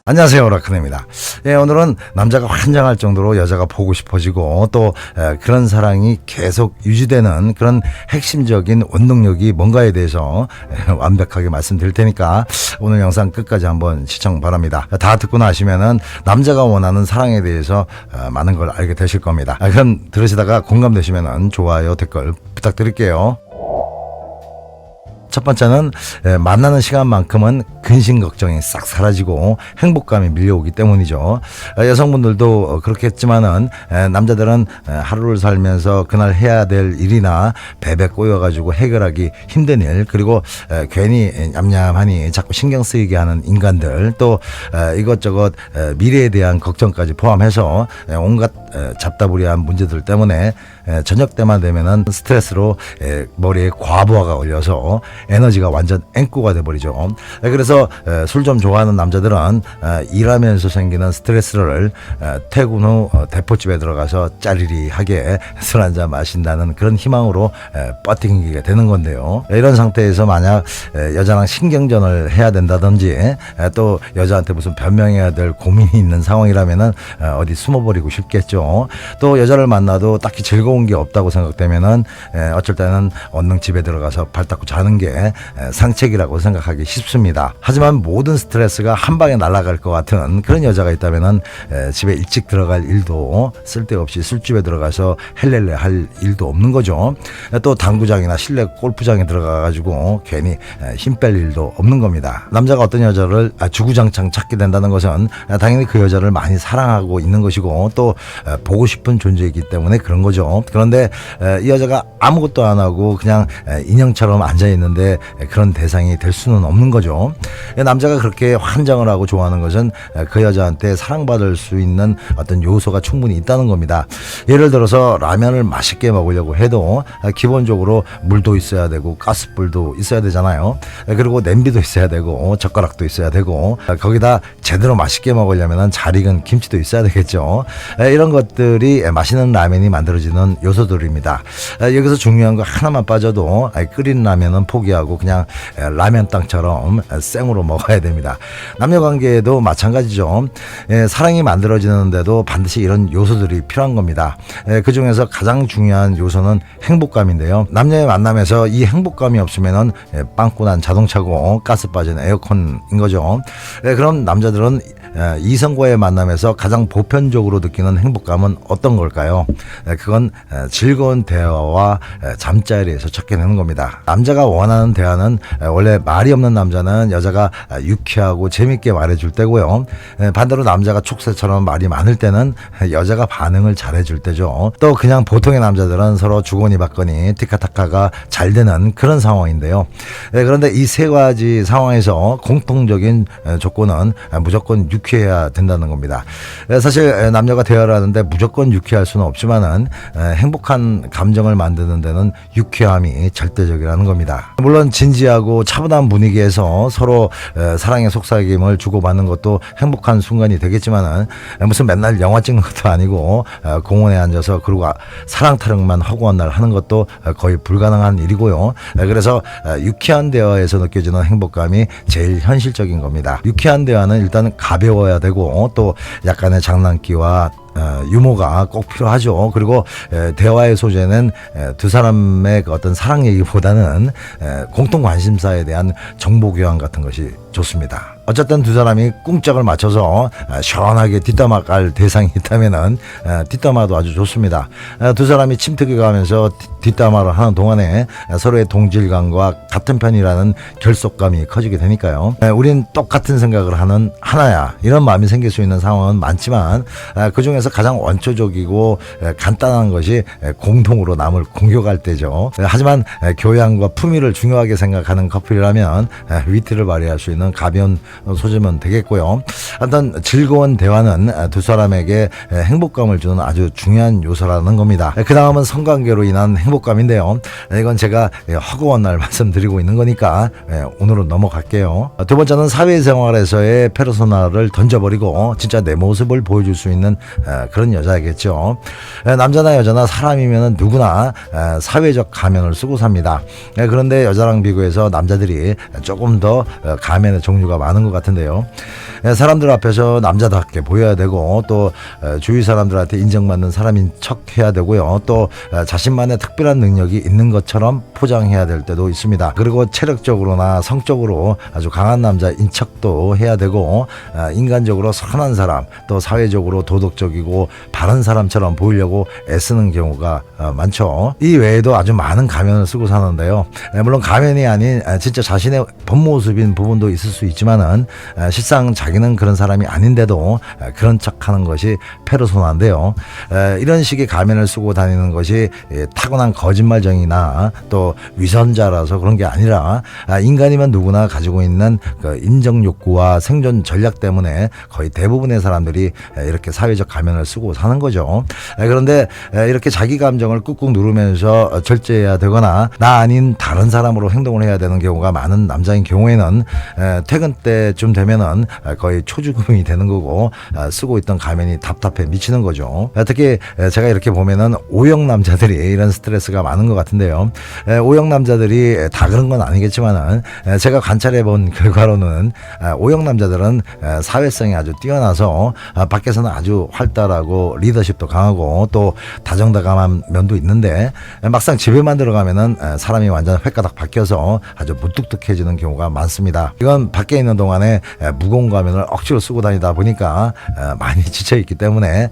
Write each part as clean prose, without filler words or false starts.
안녕하세요, 오라클입니다. 예, 오늘은 남자가 환장할 정도로 여자가 보고 싶어지고 또 그런 사랑이 계속 유지되는 그런 핵심적인 원동력이 뭔가에 대해서 완벽하게 말씀드릴 테니까 오늘 영상 끝까지 한번 시청 바랍니다. 다 듣고 나시면은 남자가 원하는 사랑에 대해서 많은 걸 알게 되실 겁니다. 그럼 들으시다가 공감되시면은 좋아요, 댓글 부탁드릴게요. 첫 번째는 만나는 시간만큼은 근심 걱정이 싹 사라지고 행복감이 밀려오기 때문이죠. 여성분들도 그렇겠지만은 남자들은 하루를 살면서 그날 해야 될 일이나 배배 꼬여가지고 해결하기 힘든 일, 그리고 괜히 냠냠하니 자꾸 신경 쓰이게 하는 인간들, 또 이것저것 미래에 대한 걱정까지 포함해서 온갖 잡다부리한 문제들 때문에 저녁 때만 되면은 스트레스로 머리에 과부하가 걸려서 에너지가 완전 앵꼬가 돼버리죠. 그래서 술 좀 좋아하는 남자들은 일하면서 생기는 스트레스를 퇴근 후 대포집에 들어가서 짜리리하게 술 한잔 마신다는 그런 희망으로 버티게 되는 건데요. 이런 상태에서 만약 여자랑 신경전을 해야 된다든지 또 여자한테 무슨 변명해야 될 고민이 있는 상황이라면은 어디 숨어버리고 싶겠죠. 또 여자를 만나도 딱히 즐거운 게 없다고 생각되면은 어쩔 때는 얼른 집에 들어가서 발 닦고 자는 게 상책이라고 생각하기 쉽습니다. 하지만 모든 스트레스가 한 방에 날아갈 것 같은 그런 여자가 있다면은 집에 일찍 들어갈 일도 쓸데없이 술집에 들어가서 헬렐레 할 일도 없는 거죠. 또 당구장이나 실내 골프장에 들어가가지고 괜히 힘 뺄 일도 없는 겁니다. 남자가 어떤 여자를 주구장창 찾게 된다는 것은 당연히 그 여자를 많이 사랑하고 있는 것이고 또 보고 싶은 존재이기 때문에 그런 거죠. 그런데 이 여자가 아무것도 안 하고 그냥 인형처럼 앉아 있는데 그런 대상이 될 수는 없는 거죠. 남자가 그렇게 환장을 하고 좋아하는 것은 그 여자한테 사랑받을 수 있는 어떤 요소가 충분히 있다는 겁니다. 예를 들어서 라면을 맛있게 먹으려고 해도 기본적으로 물도 있어야 되고 가스불도 있어야 되잖아요. 그리고 냄비도 있어야 되고 젓가락도 있어야 되고 거기다 제대로 맛있게 먹으려면 잘 익은 김치도 있어야 되겠죠. 이런 것들이 맛있는 라면이 만들어지는 요소들입니다. 여기서 중요한 거 하나만 빠져도 끓인 라면은 포기하고 그냥 라면 땅처럼 생으로 먹어야 됩니다. 남녀관계에도 마찬가지죠. 사랑이 만들어지는데도 반드시 이런 요소들이 필요한 겁니다. 그 중에서 가장 중요한 요소는 행복감인데요. 남녀의 만남에서 이 행복감이 없으면은 빵꾸 난 자동차고 가스 빠진 에어컨인 거죠. 그럼 남자들은 이성과의 만남에서 가장 보편적으로 느끼는 행복감은 어떤 걸까요? 그건 즐거운 대화와 잠자리에서 찾게 되는 겁니다. 남자가 원하는 대화는 원래 말이 없는 남자는 여자가 유쾌하고 재밌게 말해줄 때고요. 반대로 남자가 촉새처럼 말이 많을 때는 여자가 반응을 잘해줄 때죠. 또 그냥 보통의 남자들은 서로 주거니 받거니 티카타카가 잘 되는 그런 상황인데요. 그런데 이 세 가지 상황에서 공통적인 조건은 무조건 유쾌해야 된다는 겁니다. 사실 남녀가 대화를 하는데 무조건 유쾌할 수는 없지만은 행복한 감정을 만드는 데는 유쾌함이 절대적이라는 겁니다. 물론 진지하고 차분한 분위기에서 서로 사랑의 속삭임을 주고받는 것도 행복한 순간이 되겠지만은 무슨 맨날 영화 찍는 것도 아니고 공원에 앉아서 그리고 사랑 타령만 허구한 날 하는 것도 거의 불가능한 일이고요. 그래서 유쾌한 대화에서 느껴지는 행복감이 제일 현실적인 겁니다. 유쾌한 대화는 일단 가벼워야 되고 또 약간의 장난기와 유머가 꼭 필요하죠. 그리고 대화의 소재는 두 사람의 그 어떤 사랑 얘기보다는 공통 관심사에 대한 정보 교환 같은 것이 좋습니다. 어쨌든 두 사람이 꿍짝을 맞춰서 시원하게 뒷담화 깔 대상이 있다면은 뒷담화도 아주 좋습니다. 두 사람이 침투기 가면서 뒷담화를 하는 동안에 서로의 동질감과 같은 편이라는 결속감이 커지게 되니까요. 우린 똑같은 생각을 하는 하나야, 이런 마음이 생길 수 있는 상황은 많지만 그 중에서 가장 원초적이고 간단한 것이 공통으로 남을 공격할 때죠. 하지만 교양과 품위를 중요하게 생각하는 커플이라면 위트를 발휘할 수 있는 가벼운 소재면 되겠고요. 하여튼 즐거운 대화는 두 사람에게 행복감을 주는 아주 중요한 요소라는 겁니다. 그 다음은 성관계로 인한 행복감인데요. 이건 제가 허구한 날 말씀드리고 있는 거니까 오늘은 넘어갈게요. 두 번째는 사회생활에서의 페르소나를 던져버리고 진짜 내 모습을 보여줄 수 있는 그런 여자겠죠. 남자나 여자나 사람이면 누구나 사회적 가면을 쓰고 삽니다. 그런데 여자랑 비교해서 남자들이 조금 더 가면의 종류가 많은 많은 것 같은데요. 사람들 앞에서 남자답게 보여야 되고 또 주위 사람들한테 인정받는 사람인 척 해야 되고요. 또 자신만의 특별한 능력이 있는 것처럼 포장해야 될 때도 있습니다. 그리고 체력적으로나 성적으로 아주 강한 남자인 척도 해야 되고 인간적으로 선한 사람 또 사회적으로 도덕적이고 바른 사람처럼 보이려고 애쓰는 경우가 많죠. 이 외에도 아주 많은 가면을 쓰고 사는데요. 물론 가면이 아닌 진짜 자신의 본 모습인 부분도 있을 수 있지만은 실상 자기는 그런 사람이 아닌데도 그런 척하는 것이 페르소나인데요. 이런 식의 가면을 쓰고 다니는 것이 타고난 거짓말쟁이나 또 위선자라서 그런 게 아니라 인간이면 누구나 가지고 있는 그 인정 욕구와 생존 전략 때문에 거의 대부분의 사람들이 이렇게 사회적 가면을 쓰고 사는 거죠. 그런데 이렇게 자기 감정을 꾹꾹 누르면서 절제해야 되거나 나 아닌 다른 사람으로 행동을 해야 되는 경우가 많은 남자인 경우에는 퇴근 때쯤 되면은 거의 초죽음이 되는 거고 쓰고 있던 가면이 답답해 미치는 거죠. 특히 제가 이렇게 보면은 O형 남자들이 이런 스트레스가 많은 것 같은데요. O형 남자들이 다 그런 건 아니겠지만은 제가 관찰해 본 결과로는 O형 남자들은 사회성이 아주 뛰어나서 밖에서는 아주 활달하고 리더십도 강하고 또 다정다감한 면도 있는데 막상 집에만 들어가면은 사람이 완전 획가닥 바뀌어서 아주 무뚝뚝해지는 경우가 많습니다. 이건 밖에 있는 동안에 무거운 가면을 억지로 쓰고 다니다 보니까 많이 지쳐있기 때문에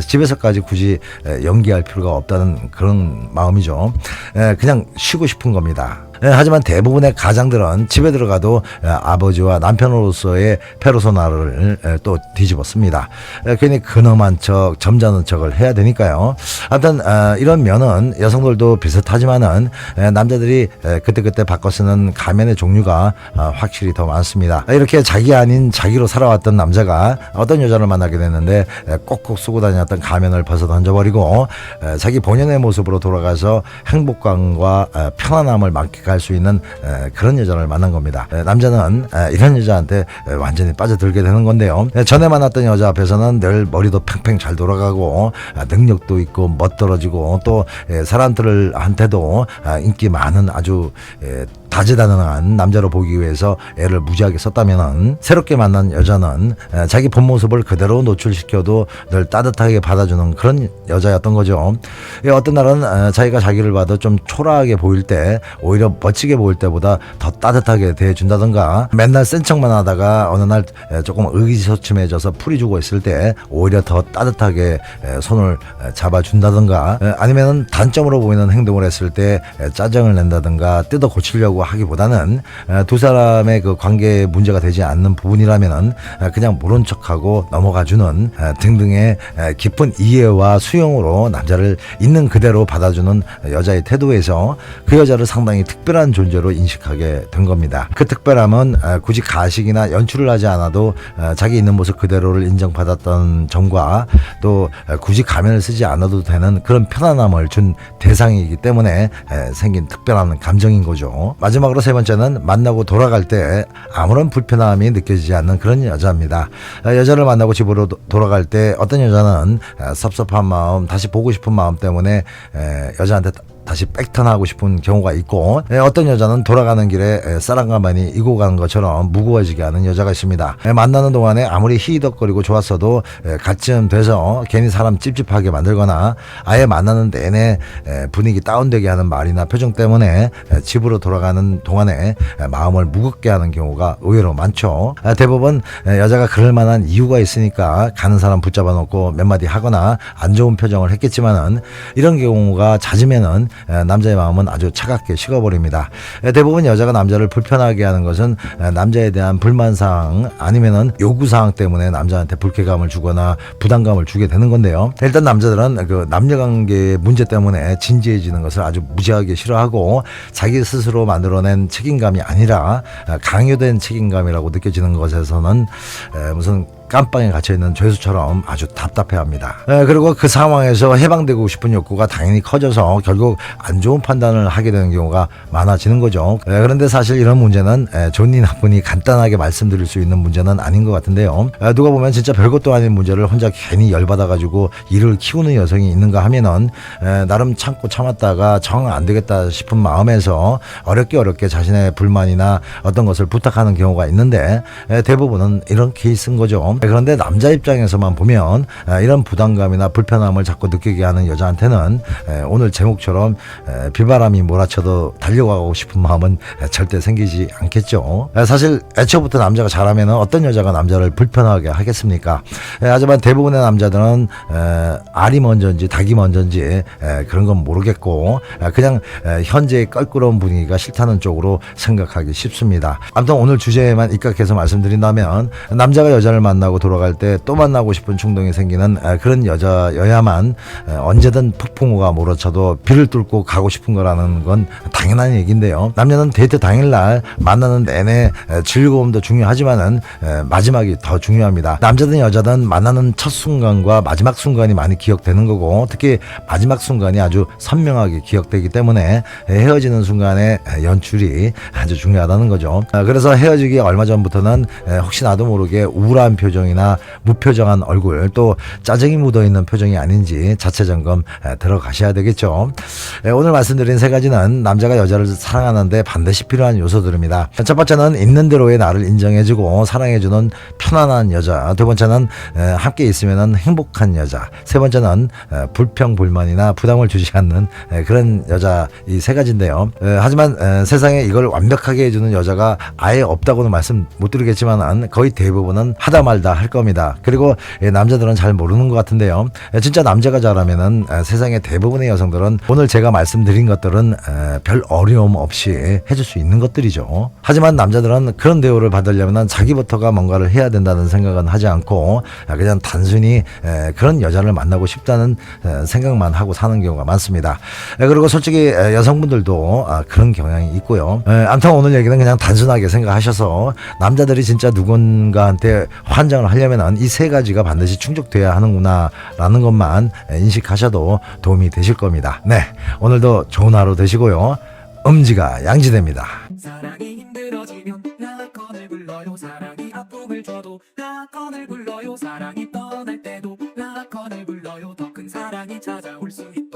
집에서까지 굳이 연기할 필요가 없다는 그런 마음이죠. 그냥 쉬고 싶은 겁니다. 하지만 대부분의 가장들은 집에 들어가도 아버지와 남편으로서의 페르소나를 또 뒤집었습니다. 괜히 근엄한 척, 점잖은 척을 해야 되니까요. 하여튼 이런 면은 여성들도 비슷하지만은 남자들이 그때그때 바꿔 쓰는 가면의 종류가 확실히 더 많습니다. 이렇게 자기 아닌 자기로 살아왔던 남자가 어떤 여자를 만나게 됐는데 꼭꼭 쓰고 다녔던 가면을 벗어 던져버리고 자기 본연의 모습으로 돌아가서 행복감과 편안함을 만끽할 수 있는 그런 여자를 만난 겁니다. 남자는 이런 여자한테 완전히 빠져들게 되는 건데요. 전에 만났던 여자 앞에서는 늘 머리도 팽팽 잘 돌아가고 능력도 있고 멋들어지고 또 사람들한테도 인기 많은 아주 다재다능한 남자로 보기 위해서 애를 무지하게 썼다면은 새롭게 만난 여자는 자기 본 모습을 그대로 노출시켜도 늘 따뜻하게 받아주는 그런 여자였던 거죠. 어떤 날은 자기가 자기를 봐도 좀 초라하게 보일 때 오히려 멋지게 보일 때보다 더 따뜻하게 대해준다던가 맨날 센 척만 하다가 어느 날 조금 의기소침해져서 풀이 주고 있을 때 오히려 더 따뜻하게 손을 잡아준다던가 아니면은 단점으로 보이는 행동을 했을 때 짜증을 낸다던가 뜯어 고치려고 하기보다는 두 사람의 그 관계에 문제가 되지 않는 부분이라면은 그냥 모른 척하고 넘어가주는 등등의 깊은 이해와 수용으로 남자를 있는 그대로 받아주는 여자의 태도에서 그 여자를 상당히 특별한 존재로 인식하게 된 겁니다. 그 특별함은 굳이 가식이나 연출을 하지 않아도 자기 있는 모습 그대로를 인정받았던 점과 또 굳이 가면을 쓰지 않아도 되는 그런 편안함을 준 대상이기 때문에 생긴 특별한 감정인 거죠. 마지막으로 세 번째는 만나고 돌아갈 때 아무런 불편함이 느껴지지 않는 그런 여자입니다. 여자를 만나고 집으로 돌아갈 때 어떤 여자는 섭섭한 마음, 다시 보고 싶은 마음 때문에 여자한테 다시 백턴하고 싶은 경우가 있고 어떤 여자는 돌아가는 길에 쌀한가마니 이고 가는 것처럼 무거워지게 하는 여자가 있습니다. 만나는 동안에 아무리 히덕거리고 좋았어도 갓쯤 돼서 괜히 사람 찝찝하게 만들거나 아예 만나는 내내 분위기 다운되게 하는 말이나 표정 때문에 집으로 돌아가는 동안에 마음을 무겁게 하는 경우가 의외로 많죠. 대부분 여자가 그럴 만한 이유가 있으니까 가는 사람 붙잡아 놓고 몇 마디 하거나 안 좋은 표정을 했겠지만은 이런 경우가 잦으면은 남자의 마음은 아주 차갑게 식어버립니다. 대부분 여자가 남자를 불편하게 하는 것은 남자에 대한 불만사항 아니면은 요구사항 때문에 남자한테 불쾌감을 주거나 부담감을 주게 되는 건데요. 일단 남자들은 그 남녀관계의 문제 때문에 진지해지는 것을 아주 무지하게 싫어하고 자기 스스로 만들어낸 책임감이 아니라 강요된 책임감이라고 느껴지는 것에서는 무슨 깜빵에 갇혀있는 죄수처럼 아주 답답해합니다. 그리고 그 상황에서 해방되고 싶은 욕구가 당연히 커져서 결국 안 좋은 판단을 하게 되는 경우가 많아지는 거죠. 그런데 사실 이런 문제는 좋니 나쁘니 간단하게 말씀드릴 수 있는 문제는 아닌 것 같은데요. 누가 보면 진짜 별것도 아닌 문제를 혼자 괜히 열받아가지고 일을 키우는 여성이 있는가 하면은 나름 참고 참았다가 정 안 되겠다 싶은 마음에서 어렵게 자신의 불만이나 어떤 것을 부탁하는 경우가 있는데 대부분은 이런 케이스인 거죠. 그런데 남자 입장에서만 보면 이런 부담감이나 불편함을 자꾸 느끼게 하는 여자한테는 오늘 제목처럼 비바람이 몰아쳐도 달려가고 싶은 마음은 절대 생기지 않겠죠. 사실 애초부터 남자가 잘하면 어떤 여자가 남자를 불편하게 하겠습니까? 하지만 대부분의 남자들은 알이 먼저인지 닭이 먼저인지 그런 건 모르겠고 그냥 현재의 껄끄러운 분위기가 싫다는 쪽으로 생각하기 쉽습니다. 아무튼 오늘 주제에만 입각해서 말씀드린다면 남자가 여자를 만나고 돌아갈 때 또 만나고 싶은 충동이 생기는 그런 여자여야만 언제든 폭풍우가 몰아쳐도 비를 뚫고 가고 싶은 거라는 건 당연한 얘기인데요. 남녀는 데이트 당일날 만나는 내내 즐거움도 중요하지만은 마지막이 더 중요합니다. 남자든 여자든 만나는 첫 순간과 마지막 순간이 많이 기억되는 거고 특히 마지막 순간이 아주 선명하게 기억되기 때문에 헤어지는 순간의 연출이 아주 중요하다는 거죠. 그래서 헤어지기 얼마 전부터는 혹시 나도 모르게 우울한 표정이나 무표정한 얼굴 또 짜증이 묻어있는 표정이 아닌지 자체 점검 들어가셔야 되겠죠. 오늘 말씀드린 세 가지는 남자가 여자를 사랑하는데 반드시 필요한 요소들입니다. 첫 번째는 있는 대로의 나를 인정해주고 사랑해주는 편안한 여자, 두 번째는 함께 있으면 행복한 여자, 세 번째는 불평불만이나 부담을 주지 않는 그런 여자, 이 세 가지인데요. 하지만 세상에 이걸 완벽하게 해주는 여자가 아예 없다고는 말씀 못 드리겠지만 거의 대부분은 하다 말다 할 겁니다. 그리고 남자들은 잘 모르는 것 같은데요. 진짜 남자가 잘하면은 세상의 대부분의 여성들은 오늘 제가 말씀드린 것들은 별 어려움 없이 해줄 수 있는 것들이죠. 하지만 남자들은 그런 대우를 받으려면 자기부터가 뭔가를 해야 된다는 생각은 하지 않고 그냥 단순히 그런 여자를 만나고 싶다는 생각만 하고 사는 경우가 많습니다. 그리고 솔직히 여성분들도 그런 경향이 있고요. 아무튼 오늘 얘기는 그냥 단순하게 생각하셔서 남자들이 진짜 누군가한테 환장을 하려면 이 세 가지가 반드시 충족돼야 하는구나 라는 것만 인식하셔도 도움이 되실 겁니다. 네, 오늘도 좋은 하루 되시고요. 음지가 양지됩니다. 사랑이 힘들어지면 라건을 불러요. 사랑이 아픔을 줘도 라건을 불러요. 사랑이 떠날 때도 라건을 불러요. 더 큰 사랑이 찾아올 수 있다.